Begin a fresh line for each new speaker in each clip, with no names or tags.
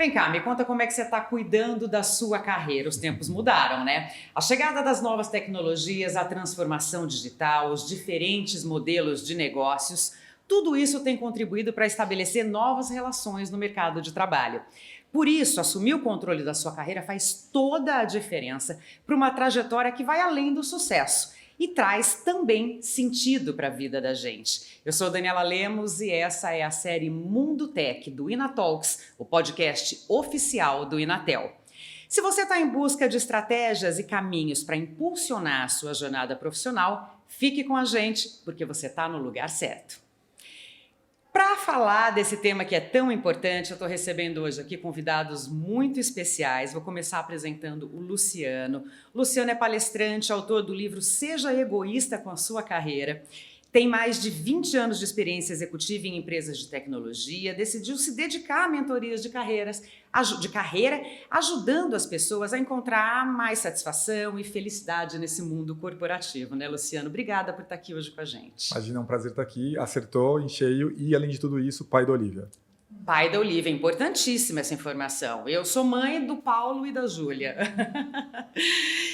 Vem cá, me conta como é que você está cuidando da sua carreira. Os tempos mudaram, né? A chegada das novas tecnologias, a transformação digital, os diferentes modelos de negócios, tudo isso tem contribuído para estabelecer novas relações no mercado de trabalho. Por isso, assumir o controle da sua carreira faz toda a diferença para uma trajetória que vai além do sucesso e traz também sentido para a vida da gente. Eu sou Daniela Lemos e essa é a série Mundo Tech do Inatalks, o podcast oficial do Inatel. Se você está em busca de estratégias e caminhos para impulsionar a sua jornada profissional, fique com a gente, porque você está no lugar certo. Para falar desse tema que é tão importante, eu estou recebendo hoje aqui convidados muito especiais. Vou começar apresentando o Luciano. O Luciano é palestrante, autor do livro Seja Egoísta com a Sua Carreira. Tem mais de 20 anos de experiência executiva em empresas de tecnologia, decidiu se dedicar a mentorias de carreira, ajudando as pessoas a encontrar mais satisfação e felicidade nesse mundo corporativo, né, Luciano? Obrigada por estar aqui hoje com a gente.
Imagina, é um prazer estar aqui, acertou em cheio e, além de tudo isso, pai da Olivia.
Pai da Olivia, importantíssima essa informação. Eu sou mãe do Paulo e da Júlia.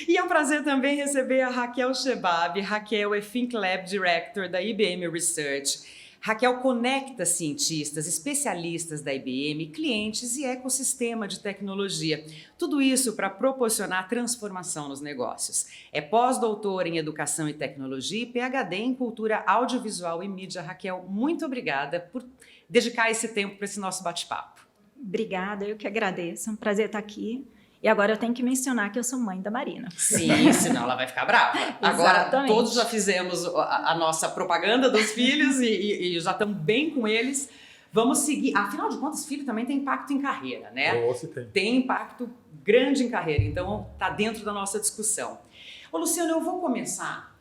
E é um prazer também receber a Raquel Shebab. Raquel é Think Lab Director da IBM Research. Raquel conecta cientistas, especialistas da IBM, clientes e ecossistema de tecnologia. Tudo isso para proporcionar transformação nos negócios. É pós-doutora em Educação e Tecnologia e PhD em Cultura Audiovisual e Mídia. Raquel, muito obrigada por dedicar esse tempo para esse nosso bate-papo.
Obrigada, eu que agradeço. É um prazer estar aqui. E agora eu tenho que mencionar que eu sou mãe da Marina.
Sim, senão ela vai ficar brava. Agora, todos já fizemos a nossa propaganda dos filhos e já estamos bem com eles. Vamos seguir. Afinal de contas, filho também tem impacto em carreira, né? Tem impacto grande em carreira, então está dentro da nossa discussão. Ô, Luciano, eu vou começar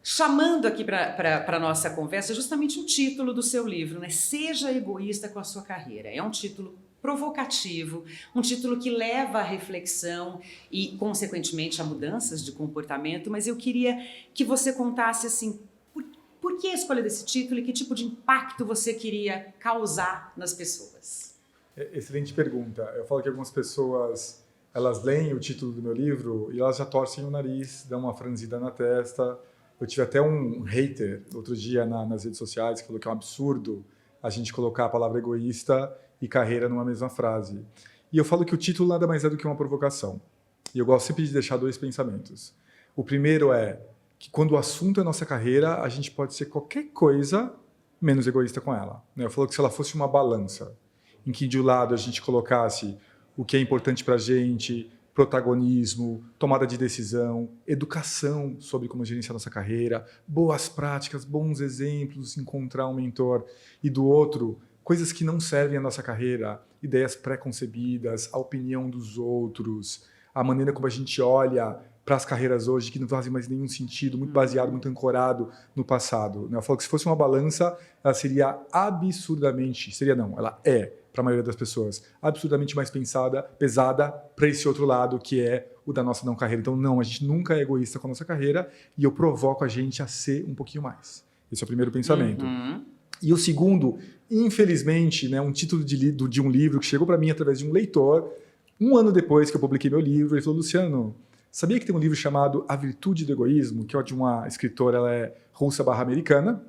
chamando aqui para a nossa conversa justamente o título do seu livro, né? Seja Egoísta com a Sua Carreira. É um título provocativo, um título que leva à reflexão e, consequentemente, a mudanças de comportamento, mas eu queria que você contasse, assim, por que a escolha desse título e que tipo de impacto você queria causar nas pessoas?
Excelente pergunta. Eu falo que algumas pessoas, elas leem o título do meu livro e elas já torcem o nariz, dão uma franzida na testa. Eu tive até um hater outro dia nas redes sociais que falou que é um absurdo a gente colocar a palavra egoísta e carreira numa mesma frase. E eu falo que o título nada mais é do que uma provocação. E eu gosto sempre de deixar dois pensamentos. O primeiro é que quando o assunto é nossa carreira, a gente pode ser qualquer coisa menos egoísta com ela. Eu falo que se ela fosse uma balança, em que de um lado a gente colocasse o que é importante para a gente, protagonismo, tomada de decisão, educação sobre como gerenciar nossa carreira, boas práticas, bons exemplos, encontrar um mentor, e do outro, coisas que não servem à nossa carreira, ideias pré-concebidas, a opinião dos outros, a maneira como a gente olha para as carreiras hoje, que não fazem mais nenhum sentido, muito baseado, muito ancorado no passado. Eu falo que se fosse uma balança, ela seria absurdamente, ela é, para a maioria das pessoas, absurdamente mais pesada para esse outro lado, que é o da nossa não carreira. Então, não, a gente nunca é egoísta com a nossa carreira e eu provoco a gente a ser um pouquinho mais. Esse é o primeiro pensamento. E o segundo, infelizmente, um título de um livro que chegou para mim através de um leitor, um ano depois que eu publiquei meu livro, ele falou: Luciano, sabia que tem um livro chamado A Virtude do Egoísmo, que é de uma escritora, ela é russa/americana,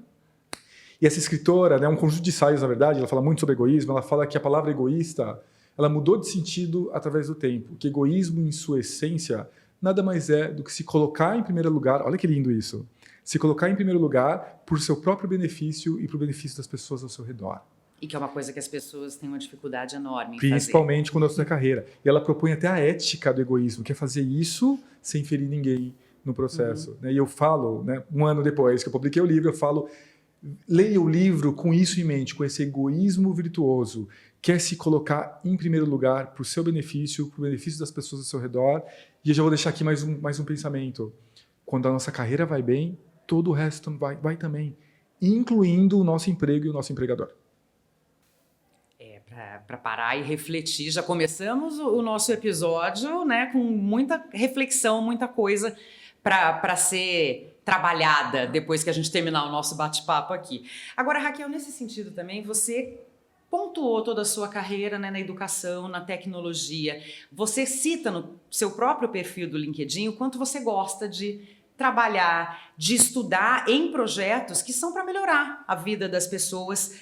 e essa escritora, é um conjunto de ensaios, na verdade, ela fala muito sobre egoísmo, ela fala que a palavra egoísta, ela mudou de sentido através do tempo, que egoísmo, em sua essência, nada mais é do que se colocar em primeiro lugar, olha que lindo isso, se colocar em primeiro lugar por seu próprio benefício e para o benefício das pessoas ao seu redor.
E que é uma coisa que as pessoas têm uma dificuldade enorme em
principalmente quando é da carreira. E ela propõe até a ética do egoísmo, que é fazer isso sem ferir ninguém no processo. E eu falo, um ano depois que eu publiquei o livro, eu falo, leia o livro com isso em mente, com esse egoísmo virtuoso, que é se colocar em primeiro lugar para o seu benefício, para o benefício das pessoas ao seu redor. E eu já vou deixar aqui mais um pensamento. Quando a nossa carreira vai bem, todo o resto vai também, incluindo o nosso emprego e o nosso empregador.
Para parar e refletir, já começamos o nosso episódio, com muita reflexão, muita coisa para ser trabalhada depois que a gente terminar o nosso bate-papo aqui. Agora, Raquel, nesse sentido também, você pontuou toda a sua carreira, né, na educação, na tecnologia. Você cita no seu próprio perfil do LinkedIn o quanto você gosta de trabalhar, de estudar em projetos que são para melhorar a vida das pessoas,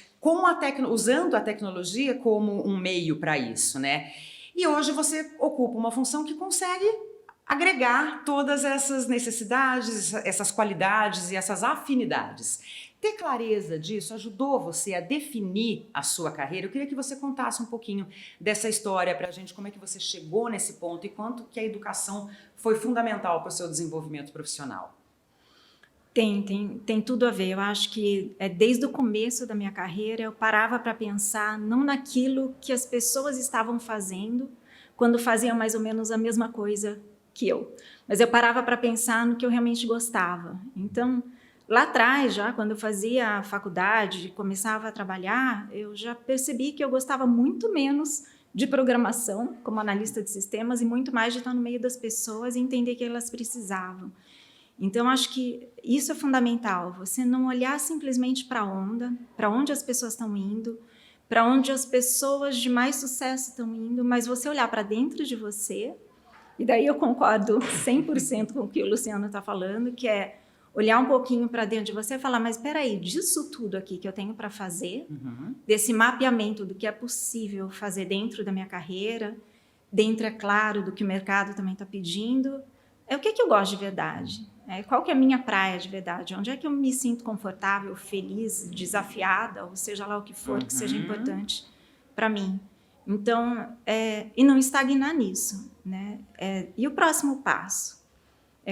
usando a tecnologia como um meio para isso, né? E hoje você ocupa uma função que consegue agregar todas essas necessidades, essas qualidades e essas afinidades. Ter clareza disso ajudou você a definir a sua carreira? Eu queria que você contasse um pouquinho dessa história para a gente, como é que você chegou nesse ponto e quanto que a educação foi fundamental para o seu desenvolvimento profissional.
Tem tudo a ver. Eu acho que desde o começo da minha carreira eu parava para pensar não naquilo que as pessoas estavam fazendo quando faziam mais ou menos a mesma coisa que eu, mas eu parava para pensar no que eu realmente gostava. Então, lá atrás, já quando eu fazia a faculdade, começava a trabalhar, eu já percebi que eu gostava muito menos de programação como analista de sistemas e muito mais de estar no meio das pessoas e entender o que elas precisavam. Então, acho que isso é fundamental, você não olhar simplesmente para a onda, para onde as pessoas estão indo, para onde as pessoas de mais sucesso estão indo, mas você olhar para dentro de você, e daí eu concordo 100% com o que o Luciano está falando, que é olhar um pouquinho para dentro de você e falar, mas espera aí, disso tudo aqui que eu tenho para fazer, desse mapeamento do que é possível fazer dentro da minha carreira, dentro, é claro, do que o mercado também está pedindo, o que eu gosto de verdade? Qual que é a minha praia de verdade? Onde é que eu me sinto confortável, feliz, desafiada, ou seja lá o que for que seja importante para mim. Então, e não estagnar nisso, né? E o próximo passo?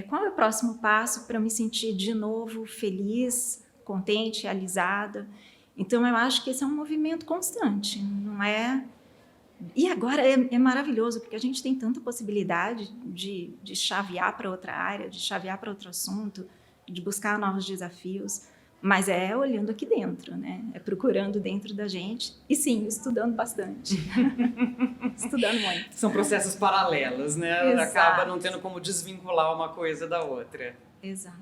Qual é o próximo passo para eu me sentir de novo feliz, contente, realizada? Então, eu acho que esse é um movimento constante, não é... E agora é maravilhoso, porque a gente tem tanta possibilidade de chavear para outra área, de chavear para outro assunto, de buscar novos desafios, mas olhando aqui dentro, né? Procurando dentro da gente e, sim, estudando bastante. Estudando muito.
São processos paralelos, né?
Exato.
Acaba não tendo como desvincular uma coisa da outra.
Exato.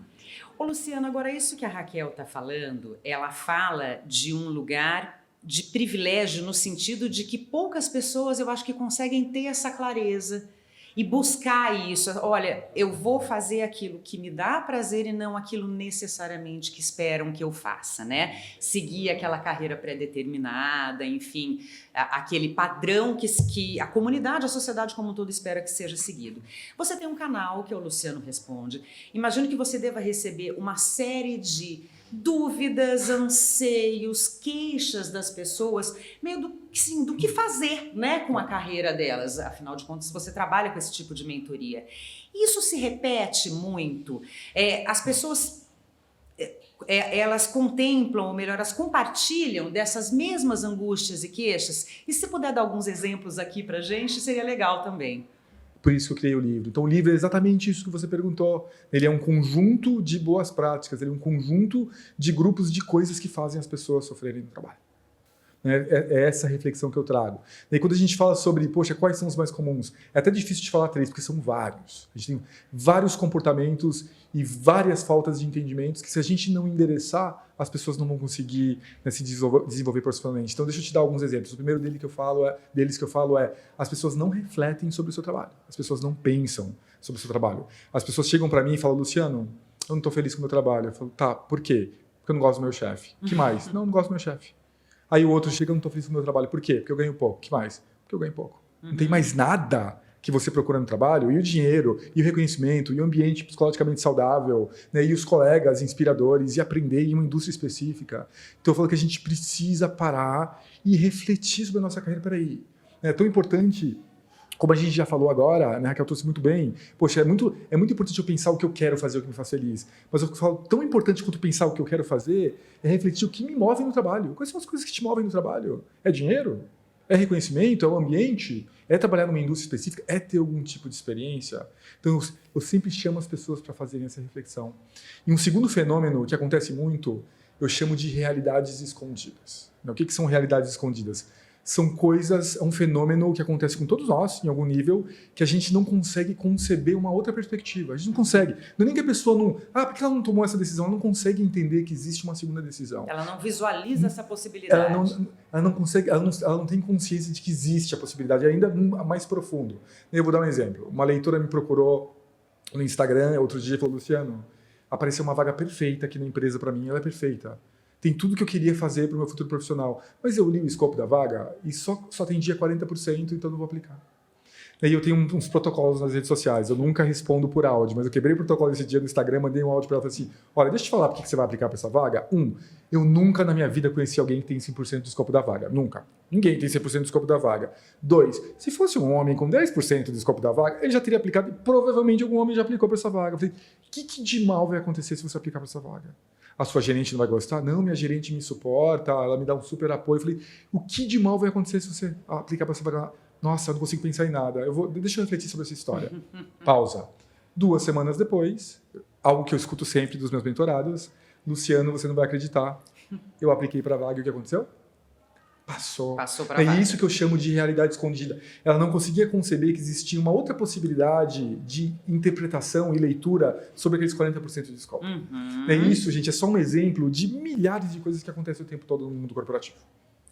Ô, Luciano, agora isso que a Raquel está falando, ela fala de um lugar de privilégio no sentido de que poucas pessoas, eu acho que conseguem ter essa clareza e buscar isso. Olha, eu vou fazer aquilo que me dá prazer e não aquilo necessariamente que esperam que eu faça, né? Seguir aquela carreira pré-determinada, enfim, aquele padrão que a comunidade, a sociedade como um todo espera que seja seguido. Você tem um canal que é o Luciano Responde. Imagino que você deva receber uma série de dúvidas, anseios, queixas das pessoas, meio do que fazer, né, com a carreira delas. Afinal de contas, você trabalha com esse tipo de mentoria. Isso se repete muito. As pessoas, elas contemplam, ou melhor, elas compartilham dessas mesmas angústias e queixas. E se puder dar alguns exemplos aqui pra gente, seria legal também.
Por isso que eu criei o livro. Então, o livro é exatamente isso que você perguntou. Ele é um conjunto de boas práticas, ele é um conjunto de grupos de coisas que fazem as pessoas sofrerem no trabalho. É essa reflexão que eu trago. Daí, quando a gente fala sobre, poxa, quais são os mais comuns? É até difícil de falar 3, porque são vários. A gente tem vários comportamentos e várias faltas de entendimentos que, se a gente não endereçar, as pessoas não vão conseguir, né, se desenvolver profissionalmente. Então, deixa eu te dar alguns exemplos. O primeiro deles que eu falo é as pessoas não refletem sobre o seu trabalho. As pessoas não pensam sobre o seu trabalho. As pessoas chegam para mim e falam, Luciano, eu não estou feliz com o meu trabalho. Eu falo, tá, por quê? Porque eu não gosto do meu chefe. Que mais? Não gosto do meu chefe. Aí o outro chega, eu não estou feliz com o meu trabalho. Por quê? Porque eu ganho pouco. Que mais? Porque eu ganho pouco. Não tem mais nada que você procura no trabalho, e o dinheiro, e o reconhecimento, e o ambiente psicologicamente saudável, né, e os colegas inspiradores, e aprender em uma indústria específica. Então eu falo que a gente precisa parar e refletir sobre a nossa carreira. Peraí, é tão importante, como a gente já falou agora, né, Raquel trouxe muito bem, poxa, é muito importante eu pensar o que eu quero fazer, o que me faz feliz. Mas eu falo, tão importante quanto pensar o que eu quero fazer, é refletir o que me move no trabalho. Quais são as coisas que te movem no trabalho? É dinheiro? É reconhecimento? É o ambiente? É trabalhar numa indústria específica? É ter algum tipo de experiência? Então, eu sempre chamo as pessoas para fazerem essa reflexão. E um segundo fenômeno que acontece muito, eu chamo de realidades escondidas. O que são realidades escondidas? São coisas, é um fenômeno que acontece com todos nós, em algum nível, que a gente não consegue conceber uma outra perspectiva. A gente não consegue. Não é nem que a pessoa não... por que ela não tomou essa decisão? Ela não consegue entender que existe uma segunda decisão.
Ela não visualiza essa possibilidade.
Ela não consegue, ela não tem consciência de que existe a possibilidade, ainda mais profundo. Eu vou dar um exemplo. Uma leitora me procurou no Instagram, outro dia, e falou, Luciano, apareceu uma vaga perfeita aqui na empresa para mim, ela é perfeita. Tem tudo que eu queria fazer para o meu futuro profissional. Mas eu li o escopo da vaga e só atendia 40%, então não vou aplicar. Daí eu tenho uns protocolos nas redes sociais. Eu nunca respondo por áudio, mas eu quebrei o protocolo esse dia no Instagram, mandei um áudio para ela e falei assim, olha, deixa eu te falar por que você vai aplicar para essa vaga. Eu nunca na minha vida conheci alguém que tem 100% do escopo da vaga. Nunca. Ninguém tem 100% do escopo da vaga. 2, se fosse um homem com 10% do escopo da vaga, ele já teria aplicado e provavelmente algum homem já aplicou para essa vaga. Eu falei, o que de mal vai acontecer se você aplicar para essa vaga? A sua gerente não vai gostar? Não, minha gerente me suporta, ela me dá um super apoio. Eu falei, o que de mal vai acontecer se você aplicar para essa vaga? Nossa, eu não consigo pensar em nada. Deixa eu refletir sobre essa história. Pausa. 2 semanas depois, algo que eu escuto sempre dos meus mentorados, Luciano, você não vai acreditar. Eu apliquei para a vaga e o que aconteceu? Passou para a vaga. É isso que eu chamo de realidade escondida. Ela não conseguia conceber que existia uma outra possibilidade de interpretação e leitura sobre aqueles 40% de escopo. É isso, gente. É só um exemplo de milhares de coisas que acontecem o tempo todo no mundo corporativo.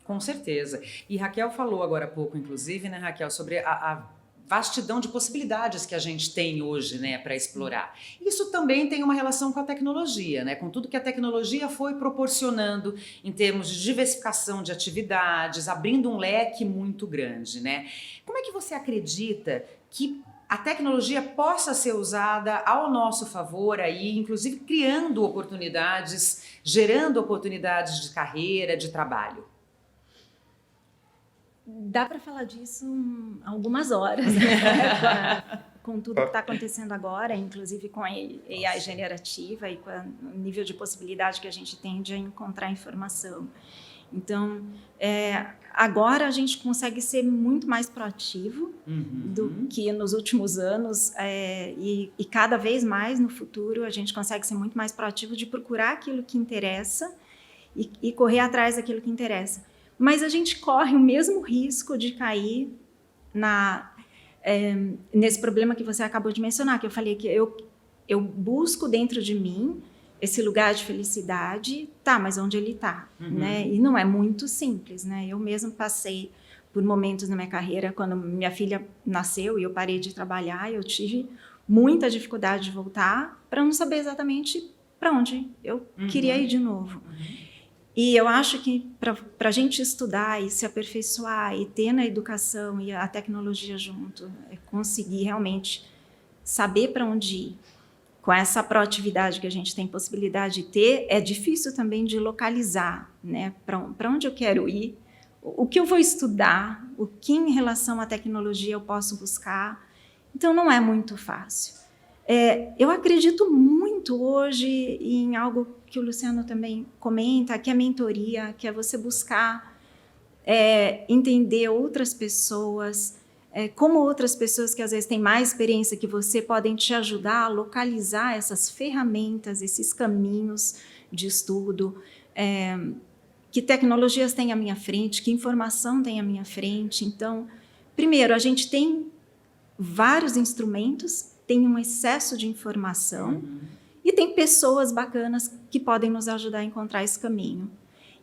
Com certeza. E Raquel falou agora há pouco, inclusive, né, Raquel, sobre a vastidão de possibilidades que a gente tem hoje, né, para explorar. Isso também tem uma relação com a tecnologia, né, com tudo que a tecnologia foi proporcionando em termos de diversificação de atividades, abrindo um leque muito grande, né? Como é que você acredita que a tecnologia possa ser usada ao nosso favor aí, inclusive criando oportunidades, gerando oportunidades de carreira, de trabalho?
Dá para falar disso algumas horas, né? Com tudo que está acontecendo agora, inclusive com a AI generativa e com o nível de possibilidade que a gente tem de encontrar informação. Então, agora a gente consegue ser muito mais proativo do que nos últimos anos e cada vez mais no futuro a gente consegue ser muito mais proativo de procurar aquilo que interessa e correr atrás daquilo que interessa. Mas a gente corre o mesmo risco de cair nesse problema que você acabou de mencionar, que eu falei que eu busco dentro de mim esse lugar de felicidade, mas onde ele está? Né? E não é muito simples. Né? Eu mesmo passei por momentos na minha carreira, quando minha filha nasceu e eu parei de trabalhar, eu tive muita dificuldade de voltar para não saber exatamente para onde eu queria ir de novo. E eu acho que para a gente estudar e se aperfeiçoar e ter na educação e a tecnologia junto, conseguir realmente saber para onde ir, com essa proatividade que a gente tem possibilidade de ter, é difícil também de localizar, né, para onde eu quero ir, o que eu vou estudar, o que em relação à tecnologia eu posso buscar. Então, não é muito fácil. Eu acredito muito hoje em algo que o Luciano também comenta, que é mentoria, que é você buscar entender outras pessoas, como outras pessoas que às vezes têm mais experiência que você podem te ajudar a localizar essas ferramentas, esses caminhos de estudo, que tecnologias tem à minha frente, que informação tem à minha frente. Então, primeiro, a gente tem vários instrumentos, tem um excesso de informação e tem pessoas bacanas que podem nos ajudar a encontrar esse caminho.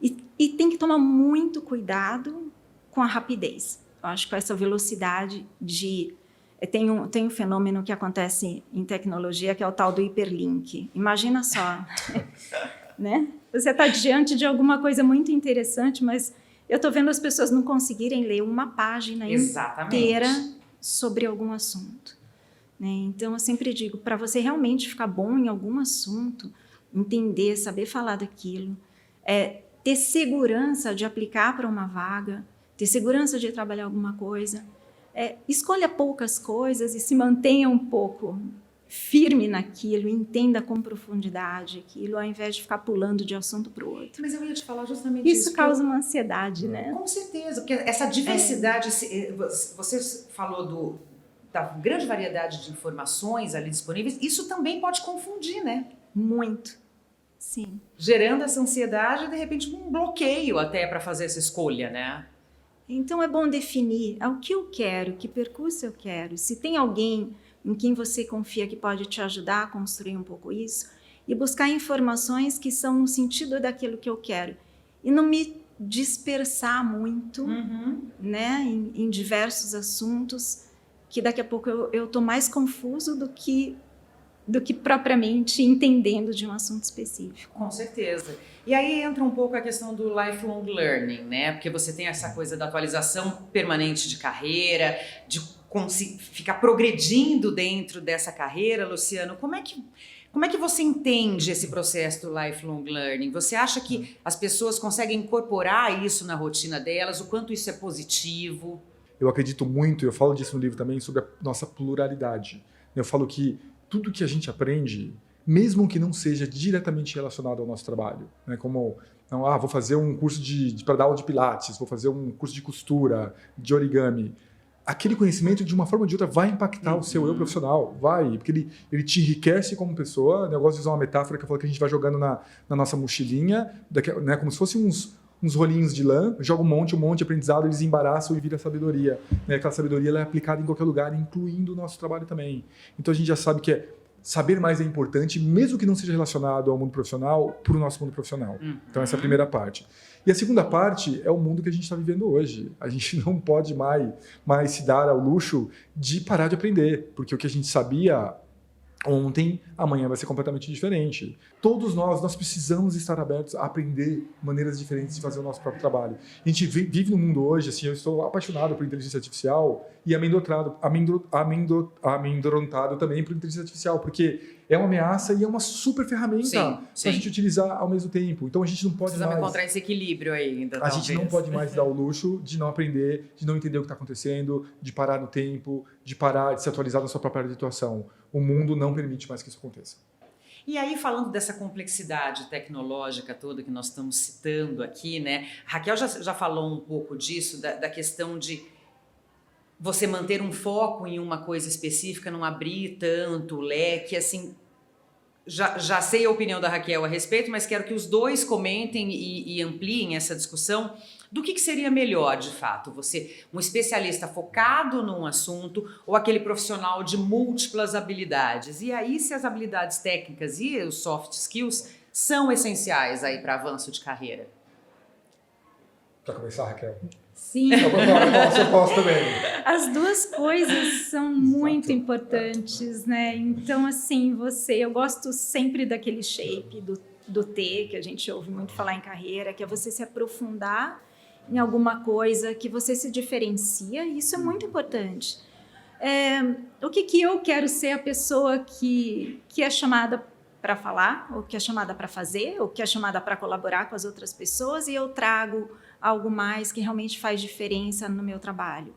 E tem que tomar muito cuidado com a rapidez. Eu acho que com essa velocidade de... Tem um fenômeno que acontece em tecnologia, que é o tal do hiperlink. Imagina só, né? Você está diante de alguma coisa muito interessante, mas eu estou vendo as pessoas não conseguirem ler uma página inteira sobre algum assunto. Né? Então, eu sempre digo, para você realmente ficar bom em algum assunto, entender, saber falar daquilo, ter segurança de aplicar para uma vaga, ter segurança de trabalhar alguma coisa, escolha poucas coisas e se mantenha um pouco firme naquilo, entenda com profundidade aquilo, ao invés de ficar pulando de assunto para o outro.
Mas eu ia te falar justamente isso.
Isso causa uma ansiedade, né?
Com certeza, porque essa diversidade, você falou da grande variedade de informações ali disponíveis, isso também pode confundir, né?
Muito, sim.
Gerando essa ansiedade e, de repente, um bloqueio até para fazer essa escolha, né?
Então é bom definir o que eu quero, que percurso eu quero. Se tem alguém em quem você confia que pode te ajudar a construir um pouco isso, e buscar informações que são no sentido daquilo que eu quero. E não me dispersar muito, né, em diversos assuntos, que daqui a pouco eu estou mais confuso do que propriamente entendendo de um assunto específico.
Com certeza. E aí entra um pouco a questão do lifelong learning, né? Porque você tem essa coisa da atualização permanente de carreira, de ficar progredindo dentro dessa carreira. Luciano, como é que você entende esse processo do lifelong learning? Você acha que as pessoas conseguem incorporar isso na rotina delas? O quanto isso é positivo?
Eu acredito muito, eu falo disso no livro também, sobre a nossa pluralidade. Eu falo que tudo que a gente aprende, mesmo que não seja diretamente relacionado ao nosso trabalho, né? Como, vou fazer um curso para dar aula de pilates, vou fazer um curso de costura, de origami. Aquele conhecimento, de uma forma ou de outra, vai impactar o seu eu profissional, vai, porque ele te enriquece como pessoa. Eu gosto de usar uma metáfora que eu falo que a gente vai jogando na nossa mochilinha, né, como se fossem uns rolinhos de lã, joga um monte de aprendizado, eles embaraçam e vira sabedoria. Né? Aquela sabedoria ela é aplicada em qualquer lugar, incluindo o nosso trabalho também. Então a gente já sabe que saber mais é importante, mesmo que não seja relacionado ao mundo profissional, para o nosso mundo profissional. Então essa é a primeira parte. E a segunda parte é o mundo que a gente está vivendo hoje. A gente não pode mais se dar ao luxo de parar de aprender, porque o que a gente sabia ontem, amanhã vai ser completamente diferente. Todos nós precisamos estar abertos a aprender maneiras diferentes de fazer o nosso próprio trabalho. A gente vive no mundo hoje, assim, eu estou apaixonado por inteligência artificial e amedrontado também por inteligência artificial, porque é uma ameaça e é uma super ferramenta para a gente utilizar ao mesmo tempo. Então a gente não pode
Precisamos encontrar esse equilíbrio ainda.
A gente não pode mais dar o luxo de não aprender, de não entender o que está acontecendo, de parar no tempo, de parar de se atualizar na sua própria área de atuação. O mundo não permite mais que isso aconteça.
E aí, falando dessa complexidade tecnológica toda que nós estamos citando aqui, né? A Raquel já falou um pouco disso, da questão de você manter um foco em uma coisa específica, não abrir tanto o leque, assim. Já sei a opinião da Raquel a respeito, mas quero que os dois comentem e ampliem essa discussão do que seria melhor, de fato, você, um especialista focado num assunto ou aquele profissional de múltiplas habilidades. E aí, se as habilidades técnicas e os soft skills são essenciais aí para avanço de carreira.
Quer começar, Raquel?
Sim.
Eu posso também.
As duas coisas são muito importantes, né? Então, assim, eu gosto sempre daquele shape do T, que a gente ouve muito falar em carreira, que é você se aprofundar em alguma coisa que você se diferencia, e isso é muito importante. O que eu quero ser a pessoa que é chamada para falar, ou que é chamada para fazer, ou que é chamada para colaborar com as outras pessoas, e eu trago algo mais que realmente faz diferença no meu trabalho.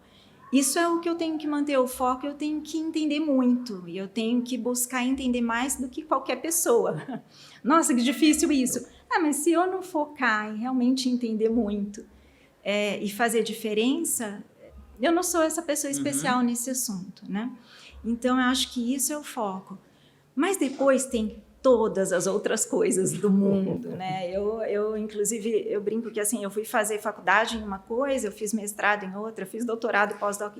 Isso é o que eu tenho que manter o foco, eu tenho que entender muito, e eu tenho que buscar entender mais do que qualquer pessoa. Nossa, que difícil isso! Mas se eu não focar em realmente entender muito e fazer diferença, eu não sou essa pessoa especial nesse assunto, né? Então, eu acho que isso é o foco. Mas depois tem todas as outras coisas do mundo, né? Inclusive, eu brinco que assim, eu fui fazer faculdade em uma coisa, eu fiz mestrado em outra, eu fiz doutorado e pós-doc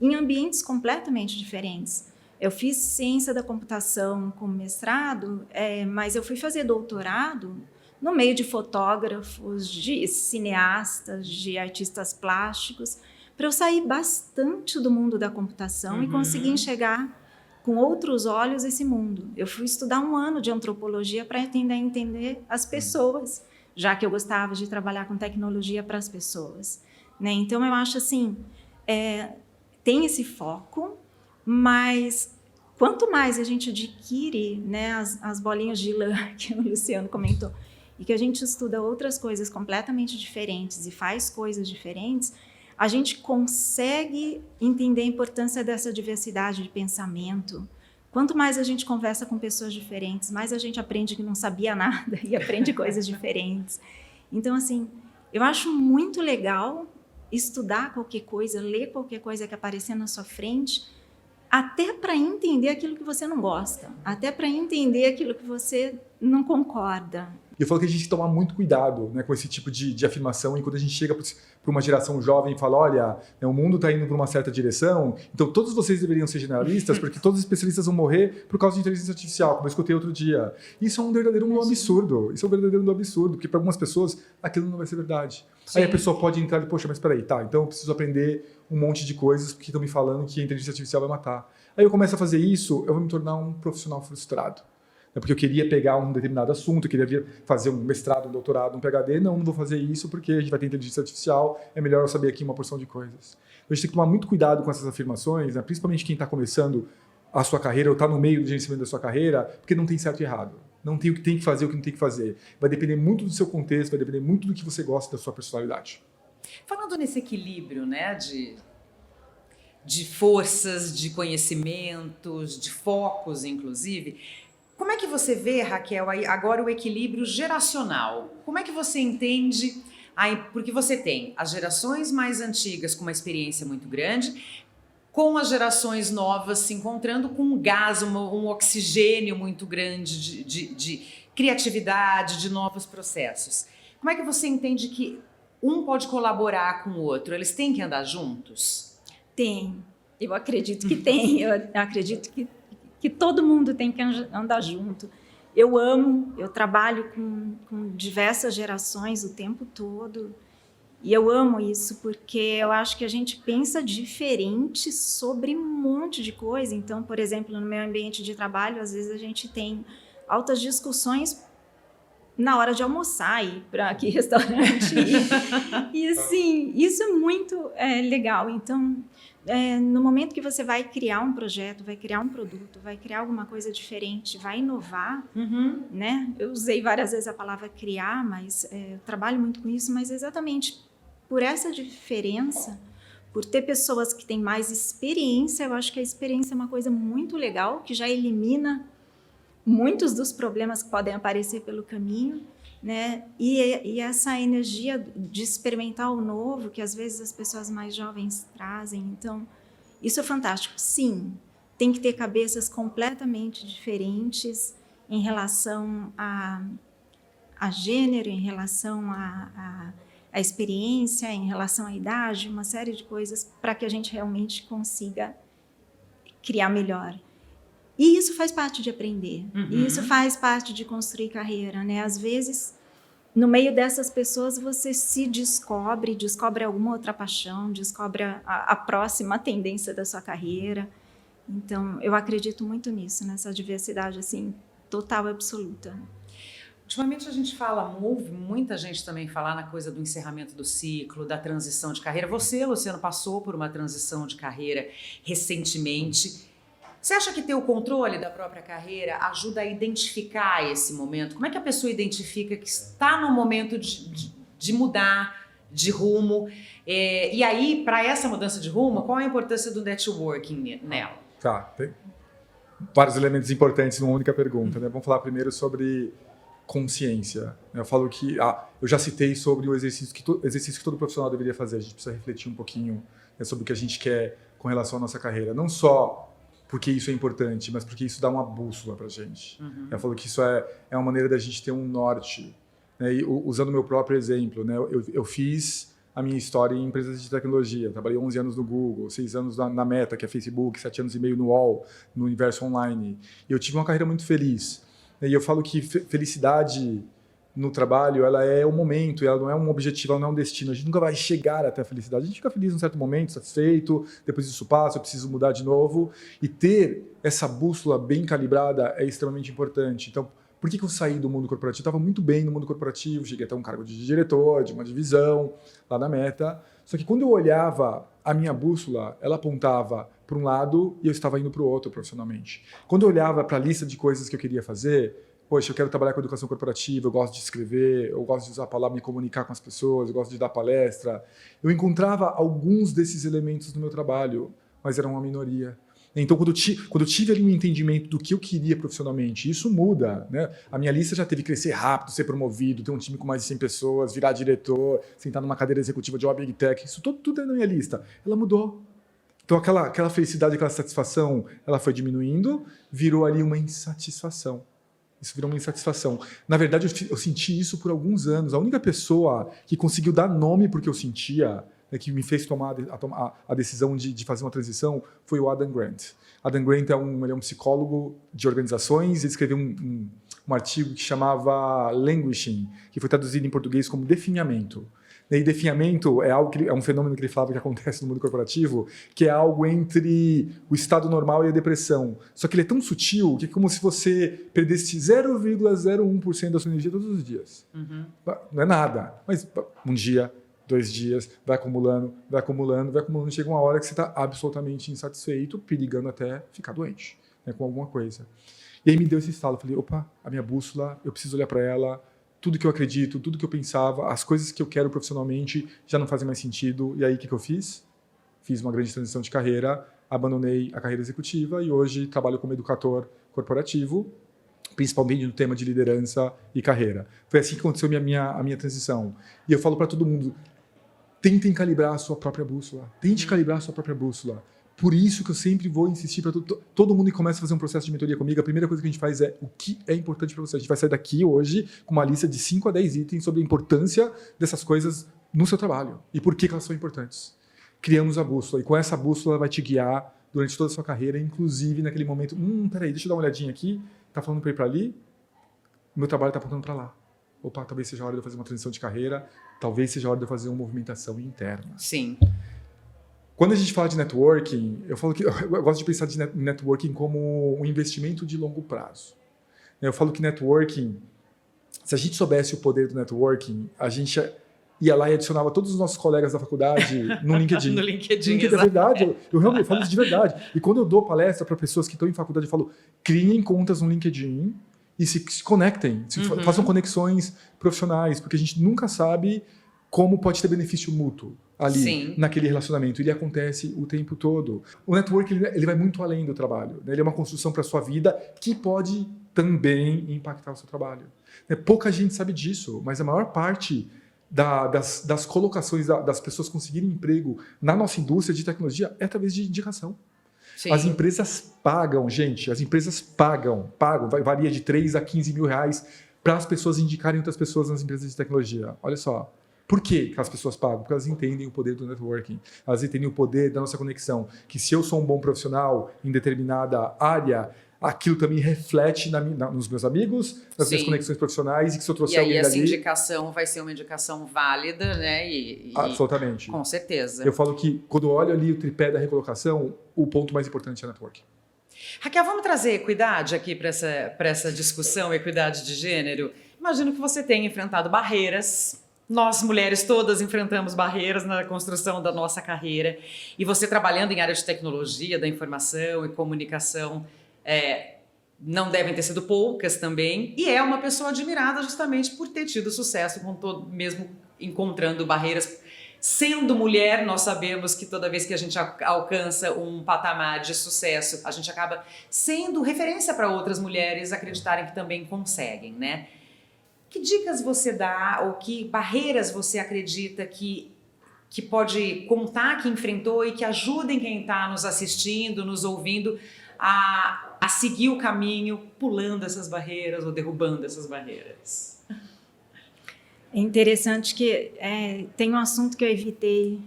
em ambientes completamente diferentes. Eu fiz ciência da computação como mestrado, mas eu fui fazer doutorado no meio de fotógrafos, de cineastas, de artistas plásticos, para eu sair bastante do mundo da computação e conseguir enxergar com outros olhos esse mundo. Eu fui estudar 1 ano de antropologia para entender as pessoas, já que eu gostava de trabalhar com tecnologia para as pessoas, né? Então, eu acho assim, tem esse foco, mas quanto mais a gente adquire, né, as bolinhas de lã que o Luciano comentou, e que a gente estuda outras coisas completamente diferentes e faz coisas diferentes, a gente consegue entender a importância dessa diversidade de pensamento. Quanto mais a gente conversa com pessoas diferentes, mais a gente aprende que não sabia nada e aprende coisas diferentes. Então, assim, eu acho muito legal estudar qualquer coisa, ler qualquer coisa que aparecer na sua frente, até para entender aquilo que você não gosta, até para entender aquilo que você não concorda.
E eu falo que a gente tem que tomar muito cuidado, né, com esse tipo de afirmação, e quando a gente chega para uma geração jovem e fala, olha, né, o mundo está indo para uma certa direção, então todos vocês deveriam ser generalistas, porque todos os especialistas vão morrer por causa de inteligência artificial, como eu escutei outro dia. Isso é um verdadeiro absurdo. Isso é um verdadeiro absurdo, porque para algumas pessoas aquilo não vai ser verdade. Sim. Aí a pessoa pode entrar e, poxa, mas peraí, tá, então eu preciso aprender um monte de coisas porque estão me falando que a inteligência artificial vai matar. Aí eu começo a fazer isso, eu vou me tornar um profissional frustrado. Porque eu queria pegar um determinado assunto, eu queria fazer um mestrado, um doutorado, um PhD. Não vou fazer isso porque a gente vai ter inteligência artificial, é melhor eu saber aqui uma porção de coisas. A gente tem que tomar muito cuidado com essas afirmações, né? Principalmente quem está começando a sua carreira ou está no meio do gerenciamento da sua carreira, porque não tem certo e errado. Não tem o que tem que fazer, o que não tem que fazer. Vai depender muito do seu contexto, vai depender muito do que você gosta, da sua personalidade.
Falando nesse equilíbrio, né, de forças, de conhecimentos, de focos, inclusive, como é que você vê, Raquel, agora o equilíbrio geracional? Como é que você entende? Porque você tem as gerações mais antigas com uma experiência muito grande, com as gerações novas se encontrando com um gás, um oxigênio muito grande de criatividade, de novos processos. Como é que você entende que um pode colaborar com o outro? Eles têm que andar juntos?
Tem. Eu acredito que tem. Eu acredito que todo mundo tem que andar junto. Eu trabalho com diversas gerações o tempo todo, e eu amo isso, porque eu acho que a gente pensa diferente sobre um monte de coisa. Então, por exemplo, no meu ambiente de trabalho, às vezes a gente tem altas discussões na hora de almoçar, ir para que restaurante ir. E assim, isso é muito legal. Então, no momento que você vai criar um projeto, vai criar um produto, vai criar alguma coisa diferente, vai inovar, né? Eu usei várias vezes a palavra criar, mas eu trabalho muito com isso, mas exatamente por essa diferença, por ter pessoas que têm mais experiência, eu acho que a experiência é uma coisa muito legal, que já elimina muitos dos problemas que podem aparecer pelo caminho, né? E essa energia de experimentar o novo, que às vezes as pessoas mais jovens trazem. Então, isso é fantástico. Sim, tem que ter cabeças completamente diferentes em relação a gênero, em relação a experiência, em relação à idade, uma série de coisas para que a gente realmente consiga criar melhor. E isso faz parte de aprender, e isso faz parte de construir carreira, né? Às vezes, no meio dessas pessoas, você se descobre alguma outra paixão, descobre a próxima tendência da sua carreira. Então, eu acredito muito nisso, nessa diversidade, assim, total e absoluta.
Ultimamente a gente ouve muita gente também falar na coisa do encerramento do ciclo, da transição de carreira. Você, Luciano, passou por uma transição de carreira recentemente. Você acha que ter o controle da própria carreira ajuda a identificar esse momento? Como é que a pessoa identifica que está no momento de mudar de rumo? E aí, para essa mudança de rumo, qual é a importância do networking nela?
Tá, tem vários elementos importantes numa única pergunta, né? Vamos falar primeiro sobre consciência. Eu falo que eu já citei sobre o exercício que todo profissional deveria fazer. A gente precisa refletir um pouquinho, né, sobre o que a gente quer com relação à nossa carreira. Não só porque isso é importante, mas porque isso dá uma bússola para a gente. Eu falo que isso é uma maneira da gente ter um norte. Né? E, usando o meu próprio exemplo, né, eu fiz a minha história em empresas de tecnologia. Trabalhei 11 anos no Google, 6 anos na Meta, que é Facebook, 7 anos e meio no UOL, no universo online. E eu tive uma carreira muito feliz. E eu falo que felicidade no trabalho, ela é um momento, ela não é um objetivo, ela não é um destino. A gente nunca vai chegar até a felicidade. A gente fica feliz num certo momento, satisfeito, depois isso passa, eu preciso mudar de novo. E ter essa bússola bem calibrada é extremamente importante. Então, por que eu saí do mundo corporativo? Eu estava muito bem no mundo corporativo, cheguei até um cargo de diretor, de uma divisão, lá na Meta. Só que quando eu olhava a minha bússola, ela apontava para um lado e eu estava indo para o outro profissionalmente. Quando eu olhava para a lista de coisas que eu queria fazer, poxa, eu quero trabalhar com educação corporativa, eu gosto de escrever, eu gosto de usar a palavra, me comunicar com as pessoas, eu gosto de dar palestra. Eu encontrava alguns desses elementos no meu trabalho, mas era uma minoria. Então, quando eu tive ali um entendimento do que eu queria profissionalmente, isso muda, né? A minha lista já teve que crescer rápido, ser promovido, ter um time com mais de 100 pessoas, virar diretor, sentar numa cadeira executiva de uma Big Tech, isso tudo é na minha lista. Ela mudou. Então, aquela felicidade, aquela satisfação, ela foi diminuindo, virou ali uma insatisfação. Isso virou uma insatisfação. Na verdade, eu senti isso por alguns anos. A única pessoa que conseguiu dar nome porque eu sentia, né, que me fez tomar a decisão de fazer uma transição, foi o Adam Grant. Adam Grant ele é um psicólogo de organizações. Ele escreveu um artigo que chamava Languishing, que foi traduzido em português como definhamento. E definhamento é um fenômeno que ele falava que acontece no mundo corporativo, que é algo entre o estado normal e a depressão. Só que ele é tão sutil que é como se você perdesse 0,01% da sua energia todos os dias. Uhum. Não é nada, mas um dia, 2 dias, vai acumulando, chega uma hora que você está absolutamente insatisfeito, perigando até ficar doente, né, com alguma coisa. E aí me deu esse estalo, eu falei, opa, a minha bússola, eu preciso olhar para ela, tudo que eu acredito, tudo que eu pensava, as coisas que eu quero profissionalmente já não fazem mais sentido. E aí, o que eu fiz? Fiz uma grande transição de carreira, abandonei a carreira executiva e hoje trabalho como educador corporativo, principalmente no tema de liderança e carreira. Foi assim que aconteceu a minha transição. E eu falo para todo mundo, tentem calibrar a sua própria bússola. Tente calibrar a sua própria bússola. Por isso que eu sempre vou insistir para todo mundo que começa a fazer um processo de mentoria comigo, a primeira coisa que a gente faz é o que é importante para você. A gente vai sair daqui hoje com uma lista de 5 a 10 itens sobre a importância dessas coisas no seu trabalho e por que elas são importantes. Criamos a bússola e com essa bússola ela vai te guiar durante toda a sua carreira, inclusive naquele momento, peraí, deixa eu dar uma olhadinha aqui, tá falando para ir para ali, meu trabalho tá apontando para lá. Opa, talvez seja a hora de eu fazer uma transição de carreira, talvez seja a hora de eu fazer uma movimentação interna.
Sim.
Quando a gente fala de networking, eu gosto de pensar de networking como um investimento de longo prazo. Eu falo que networking, se a gente soubesse o poder do networking, a gente ia lá e adicionava todos os nossos colegas da faculdade no LinkedIn.
No LinkedIn,
é verdade. Eu realmente falo isso de verdade. E quando eu dou palestra para pessoas que estão em faculdade, eu falo, criem contas no LinkedIn e se conectem, façam conexões profissionais, porque a gente nunca sabe como pode ter benefício mútuo ali, Sim. naquele relacionamento. Ele acontece o tempo todo. O network ele vai muito além do trabalho. Né? Ele é uma construção para a sua vida que pode também impactar o seu trabalho. Pouca gente sabe disso, mas a maior parte das colocações das pessoas conseguirem emprego na nossa indústria de tecnologia é através de indicação. Sim. As empresas pagam, gente, pagam, varia de 3 a 15 mil reais para as pessoas indicarem outras pessoas nas empresas de tecnologia. Olha só. Por que as pessoas pagam? Porque elas entendem o poder do networking, elas entendem o poder da nossa conexão, que se eu sou um bom profissional em determinada área, aquilo também reflete nos meus amigos, nas Sim. minhas conexões profissionais, e que se eu trouxer alguém dali...
E aí essa indicação vai ser uma indicação válida, né?
Absolutamente.
Com certeza.
Eu falo que quando eu olho ali o tripé da recolocação, o ponto mais importante é networking.
Raquel, vamos trazer equidade aqui para essa discussão, equidade de gênero? Imagino que você tenha enfrentado barreiras. Nós, mulheres, todas enfrentamos barreiras na construção da nossa carreira. E você trabalhando em área de tecnologia, da informação e comunicação, não devem ter sido poucas também. E é uma pessoa admirada justamente por ter tido sucesso, mesmo encontrando barreiras. Sendo mulher, nós sabemos que toda vez que a gente alcança um patamar de sucesso, a gente acaba sendo referência para outras mulheres acreditarem que também conseguem, né? Que dicas você dá ou que barreiras você acredita que pode contar que enfrentou e que ajudem quem está nos assistindo, nos ouvindo a seguir o caminho pulando essas barreiras ou derrubando essas barreiras?
É interessante que tem um assunto que eu evitei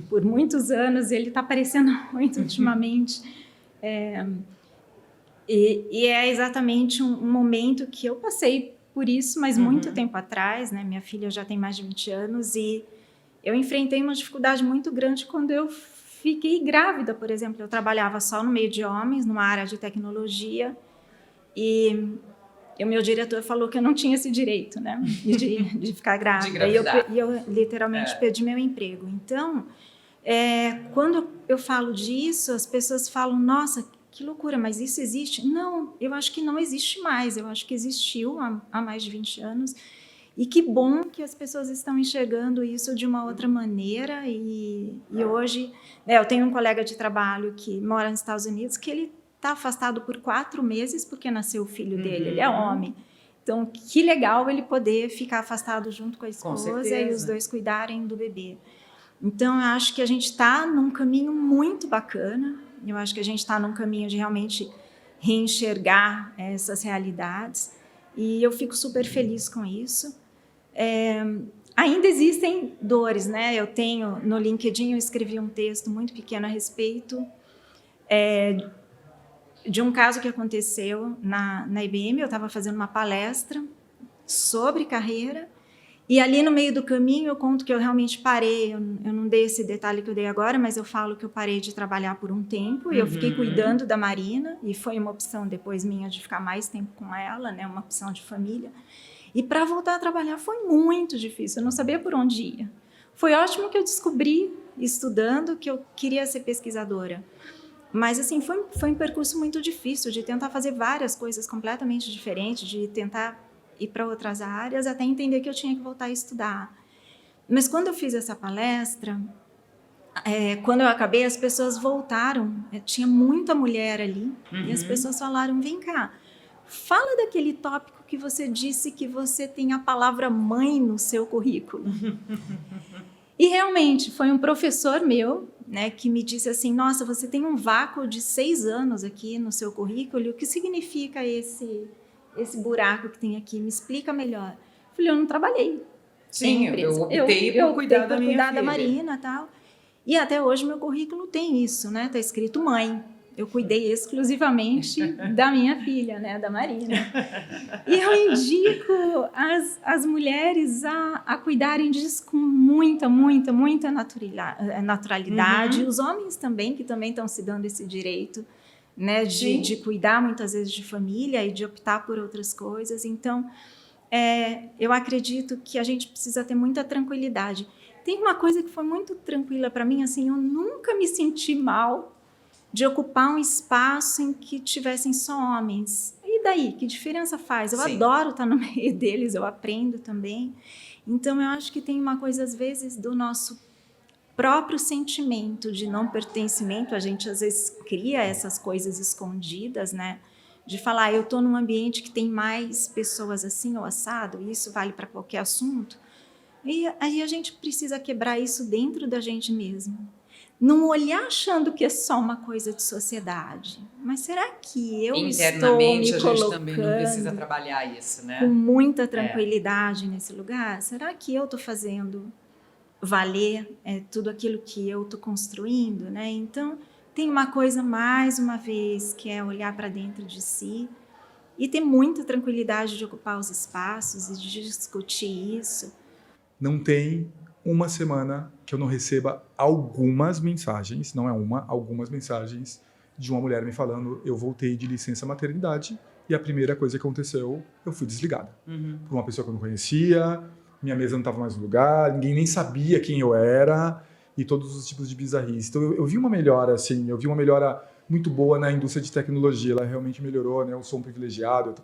por muitos anos e ele está aparecendo muito ultimamente. E é exatamente um momento que eu passei por isso, mas muito tempo atrás, né? Minha filha já tem mais de 20 anos e eu enfrentei uma dificuldade muito grande quando eu fiquei grávida, por exemplo. Eu trabalhava só no meio de homens, numa área de tecnologia, e o meu diretor falou que eu não tinha esse direito, né? De ficar grávida. E eu literalmente perdi meu emprego. Então, quando eu falo disso, as pessoas falam, nossa, que loucura, mas isso existe? Não, eu acho que não existe mais. Eu acho que existiu há mais de 20 anos. E que bom que as pessoas estão enxergando isso de uma outra maneira. E hoje, eu tenho um colega de trabalho que mora nos Estados Unidos, que ele está afastado por 4 meses porque nasceu o filho dele, ele é homem. Então, que legal ele poder ficar afastado junto com a esposa e os dois cuidarem do bebê. Então, eu acho que a gente está num caminho muito bacana. Eu acho que a gente está num caminho de realmente reenxergar essas realidades. E eu fico super feliz com isso. Ainda existem dores, né? Eu tenho, no LinkedIn, eu escrevi um texto muito pequeno a respeito de um caso que aconteceu na IBM. Eu estava fazendo uma palestra sobre carreira e ali no meio do caminho eu conto que eu realmente parei. Eu não dei esse detalhe que eu dei agora, mas eu falo que eu parei de trabalhar por um tempo e eu fiquei cuidando da Marina, e foi uma opção depois minha de ficar mais tempo com ela, né? Uma opção de família. E para voltar a trabalhar foi muito difícil, eu não sabia por onde ia. Foi ótimo que eu descobri, estudando, que eu queria ser pesquisadora. Mas, assim, foi um percurso muito difícil, de tentar fazer várias coisas completamente diferentes, de tentar ir para outras áreas, até entender que eu tinha que voltar a estudar. Mas quando eu fiz essa palestra, quando eu acabei, as pessoas voltaram, tinha muita mulher ali, e as pessoas falaram, vem cá, fala daquele tópico que você disse que você tem a palavra mãe no seu currículo. E realmente, foi um professor meu, né, que me disse assim, nossa, você tem um vácuo de 6 anos aqui no seu currículo, o que significa esse buraco que tem aqui? Me explica melhor. Eu falei, eu não trabalhei.
Sim, eu optei por cuidar da minha filha.
Da Marina e tal. E até hoje meu currículo tem isso, né? Tá escrito mãe. Eu cuidei exclusivamente da minha filha, né, da Marina. E eu indico as mulheres a cuidarem disso com muita naturalidade. Os homens também, que também estão se dando esse direito, né, de cuidar muitas vezes de família e de optar por outras coisas. Então, eu acredito que a gente precisa ter muita tranquilidade. Tem uma coisa que foi muito tranquila para mim, assim, eu nunca me senti mal de ocupar um espaço em que tivessem só homens. E daí? Que diferença faz? Eu adoro estar no meio deles, eu aprendo também. Então, eu acho que tem uma coisa, às vezes, do nosso próprio sentimento de não pertencimento. A gente, às vezes, cria essas coisas escondidas, né? De falar, eu estou num ambiente que tem mais pessoas assim ou assado, e isso vale para qualquer assunto. E aí a gente precisa quebrar isso dentro da gente mesmo. Não olhar achando que é só uma coisa de sociedade. Mas será que eu estou me colocando... Internamente, a gente também não precisa
trabalhar isso, né?
Com muita tranquilidade nesse lugar? Será que eu estou fazendo valer tudo aquilo que eu estou construindo, né? Então, tem uma coisa, mais uma vez, que é olhar para dentro de si e ter muita tranquilidade de ocupar os espaços e de discutir isso.
Não tem uma semana que eu não receba algumas mensagens, não é uma, algumas mensagens de uma mulher me falando, eu voltei de licença maternidade e a primeira coisa que aconteceu, eu fui desligada. Por uma pessoa que eu não conhecia, minha mesa não estava mais no lugar, ninguém nem sabia quem eu era e todos os tipos de bizarrice. Então eu vi uma melhora, assim, eu vi uma melhora muito boa na indústria de tecnologia, ela realmente melhorou, né? Eu sou um privilegiado,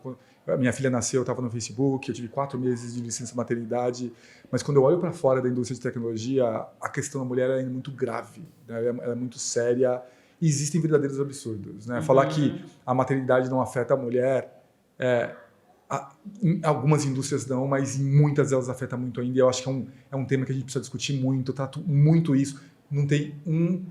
minha filha nasceu, eu estava no Facebook, eu tive 4 meses de licença maternidade, mas quando eu olho para fora da indústria de tecnologia, a questão da mulher é muito grave, né? Ela é muito séria e existem verdadeiros absurdos, né? Falar que a maternidade não afeta a mulher, em algumas indústrias não, mas em muitas delas afeta muito ainda, e eu acho que é um tema que a gente precisa discutir muito, eu trato muito isso, não tem um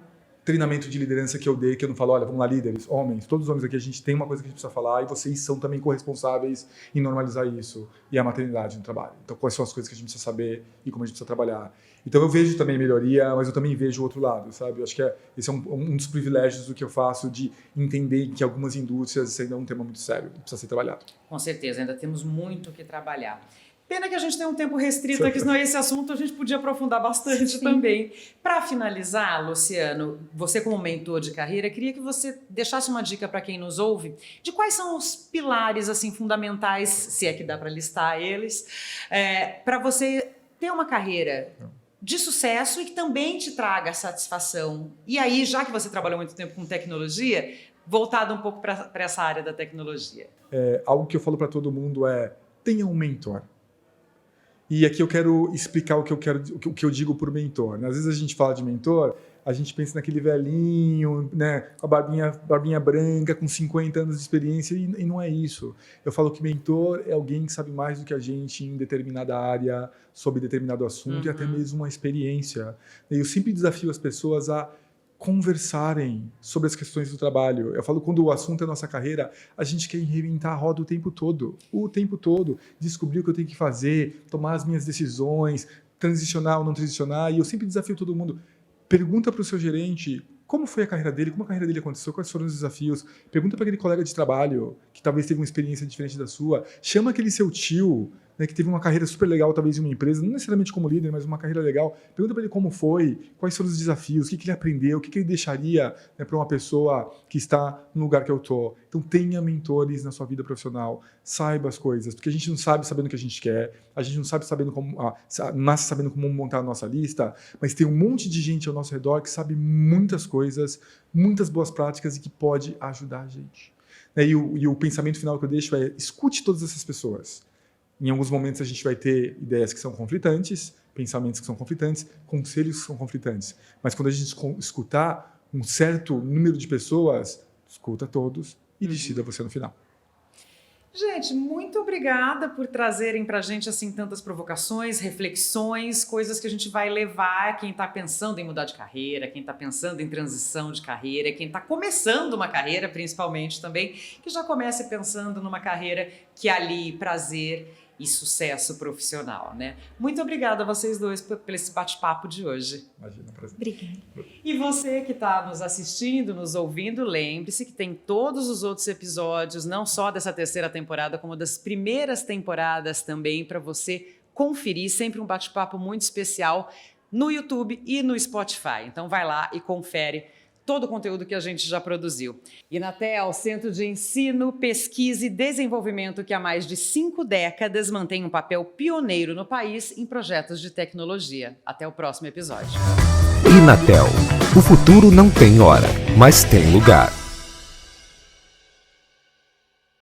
treinamento de liderança que eu dei, que eu não falo, olha, vamos lá, líderes, homens, todos os homens aqui, a gente tem uma coisa que a gente precisa falar e vocês são também corresponsáveis em normalizar isso e a maternidade no trabalho. Então, quais são as coisas que a gente precisa saber e como a gente precisa trabalhar. Então, eu vejo também melhoria, mas eu também vejo o outro lado, sabe? Eu acho que esse é um dos privilégios do que eu faço, de entender que algumas indústrias isso ainda é um tema muito sério, precisa ser trabalhado.
Com certeza, ainda temos muito o que trabalhar. Pena que a gente tem um tempo restrito aqui, senão esse assunto a gente podia aprofundar bastante também. Para finalizar, Luciano, você como mentor de carreira, queria que você deixasse uma dica para quem nos ouve de quais são os pilares assim fundamentais, se é que dá para listar eles, para você ter uma carreira de sucesso e que também te traga satisfação. E aí, já que você trabalhou muito tempo com tecnologia, voltado um pouco para essa área da tecnologia.
Algo que eu falo para todo mundo tenha um mentor. E aqui eu quero explicar o que eu digo por mentor. Às vezes a gente fala de mentor, a gente pensa naquele velhinho, né, com a barbinha branca, com 50 anos de experiência, e não é isso. Eu falo que mentor é alguém que sabe mais do que a gente em determinada área, sobre determinado assunto, e até mesmo uma experiência. Eu sempre desafio as pessoas a conversarem sobre as questões do trabalho. Eu falo, quando o assunto é a nossa carreira, a gente quer reinventar a roda o tempo todo, descobrir o que eu tenho que fazer, tomar as minhas decisões, transicionar ou não transicionar, e eu sempre desafio todo mundo, pergunta para o seu gerente como foi a carreira dele, como a carreira dele aconteceu, quais foram os desafios, pergunta para aquele colega de trabalho que talvez teve uma experiência diferente da sua, chama aquele seu tio, né, que teve uma carreira super legal, talvez em uma empresa, não necessariamente como líder, mas uma carreira legal. Pergunta para ele como foi, quais foram os desafios, o que ele aprendeu, o que ele deixaria, né, para uma pessoa que está no lugar que eu estou. Então, tenha mentores na sua vida profissional, saiba as coisas, porque a gente não sabe sabendo o que a gente quer, a gente não sabe sabendo como, nasce sabendo como montar a nossa lista, mas tem um monte de gente ao nosso redor que sabe muitas coisas, muitas boas práticas e que pode ajudar a gente. E o pensamento final que eu deixo é: escute todas essas pessoas. Em alguns momentos a gente vai ter ideias que são conflitantes, pensamentos que são conflitantes, conselhos que são conflitantes. Mas quando a gente escutar um certo número de pessoas, escuta todos e decida você no final.
Gente, muito obrigada por trazerem pra gente assim tantas provocações, reflexões, coisas que a gente vai levar, quem está pensando em mudar de carreira, quem está pensando em transição de carreira, quem está começando uma carreira principalmente também, que já comece pensando numa carreira que alie prazer e sucesso profissional, né? Muito obrigada a vocês dois por esse bate-papo de hoje.
Imagina, prazer.
Obrigada.
E você que está nos assistindo, nos ouvindo, lembre-se que tem todos os outros episódios, não só dessa terceira temporada, como das primeiras temporadas também, para você conferir, sempre um bate-papo muito especial no YouTube e no Spotify. Então vai lá e confere todo o conteúdo que a gente já produziu. Inatel, Centro de Ensino, Pesquisa e Desenvolvimento que há mais de 5 décadas mantém um papel pioneiro no país em projetos de tecnologia. Até o próximo episódio.
Inatel. O futuro não tem hora, mas tem lugar.